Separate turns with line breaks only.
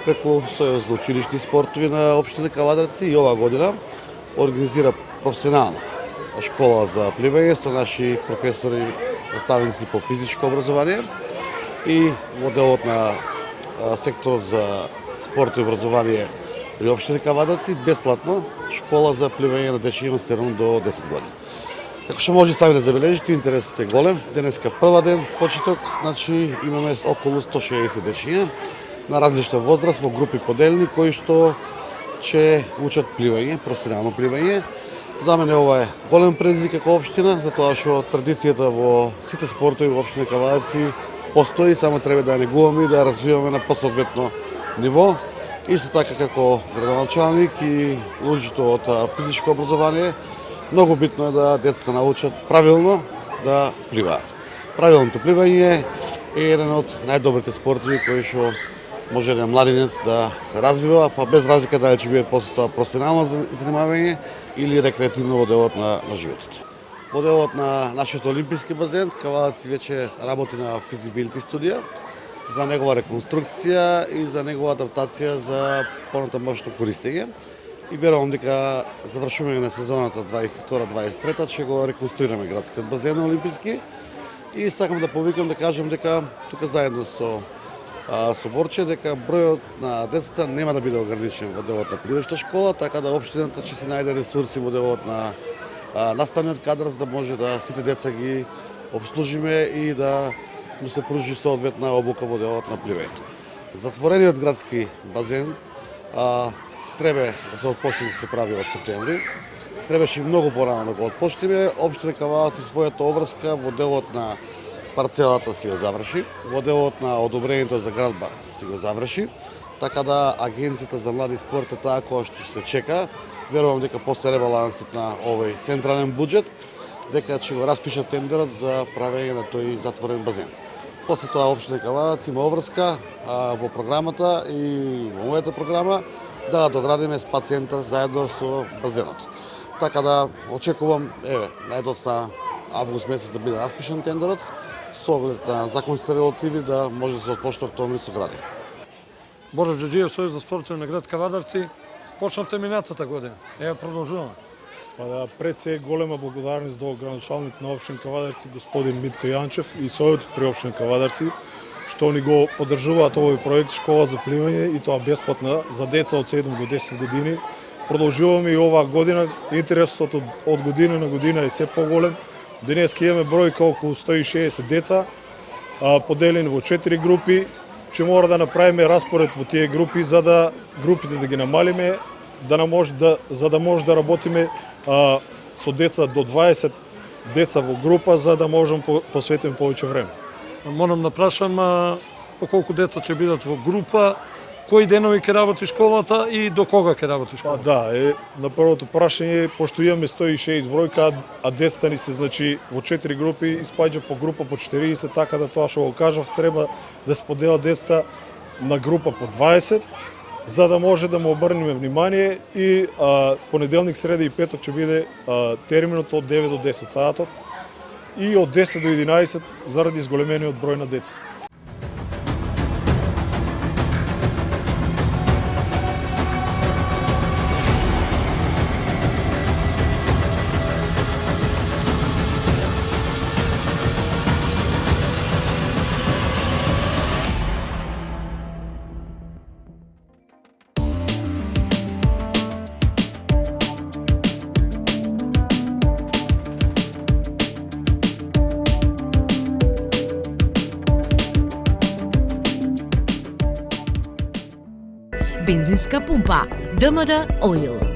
преку Сојуз за училишни спортови на општина Кавадарци и оваа година организира професионална школа за пливање со наши професори, наставници по физичко образование и во делот на секторот за спорт и образование при општина Кавадарци бесплатно школа за пливање на дечиња од 7 до 10 години. Како што може сами да забележите, интересот е голем. Денеска прва ден почеток, значи имаме околу 160 дечиња на различна возраст во групи поделени кои што ќе учат пливање, професионално пливање. За мене ова е голем предизвик како општина, затоа што традицијата во сите спортови во општина Кавадарци постои, само треба да ја негуваме и да ја развиваме на посоодветно ниво. Исто така како градоначалник и луѓето од физичко образование, многу битно е да децата научат правилно да пливаат. Правилното пливање е еден од најдобрите спортови кои што може еден младинец да се развива, па без разлика дали ќе биде после тоа професионално занимавање или рекреативно во делот на животот. Во делот на нашиот олимписки базен, Кавадарци веќе работи на физибилити студија за негова реконструкција и за негова адаптација за понатамошно користење. И верувам дека завршување на сезоната 22-23 ќе го реконструираме градскиот базен олимписки. И сакам да повикам да кажам дека тука заедно со Борче дека бројот на децата нема да биде ограничен во делот на пливашка школа, така да општината ќе се најде ресурси во делот на наставниот кадар за да може да сите деца ги обслужиме и да му се пружи соодветна обука во делот на пливањето. Затворениот градски базен треба да се отпочне да се прави од септември. Требаше многу порано да го отпочнеме. Општина Кавадарци својата обврска во делот на парцелата си ја заврши, во делот на одобрението за градба си го заврши, така да Агенцијата за млади спорт е таа која што се чека. Верувам дека после ребалансот на овој централен буџет, дека ќе го распишат тендерот за правење на тој затворен базен. После тоа општина Кавадарци има обврска во програмата и во мојата програма да доградиме спа центар заедно со базенот. Така да очекувам, најдоста август месец да биде распишан тендерот, со оглед на законски регулативи да може да се отпочне октомври со гради.
Боро Џаџиев, Сојуз за спортови на град Кавадарци, почнавте минатата година. Продолжуваме.
Па да, пред се голема благодарност до градоначалник на општина Кавадарци господин Митко Јанчев и сојотот при општина Кавадарци што ни го поддржуваат овој проект школа за пливање и тоа бесплатна за деца од 7 до 10 години. Продолжуваме и оваа година, интересот од година на година е се поголем. Денес имаме бројка околу 160 деца, поделени во 4 групи. Ќе мора да направиме распоред во тие групи за да групите да ги намалиме, за да може да работиме со деца до 20 деца во група, за да можем посветиме повеќе време.
Морам да прашам по колку деца ќе бидат во група, кои денови ќе работи школата и до кога ќе работи школата?
Да, на првото прашање, пошто имаме 160 бројка, а децата ни се значи во 4 групи, испаѓа по група по 40, така да тоа што го кажав, треба да се поделат децата на група по 20, за да може да му обрнеме внимание и понеделник, среда и петок ќе биде терминот од 9 до 10 саатот и од 10 до 11 заради зголемениот број на деца.
Бензинска пумпа ДМД Оил.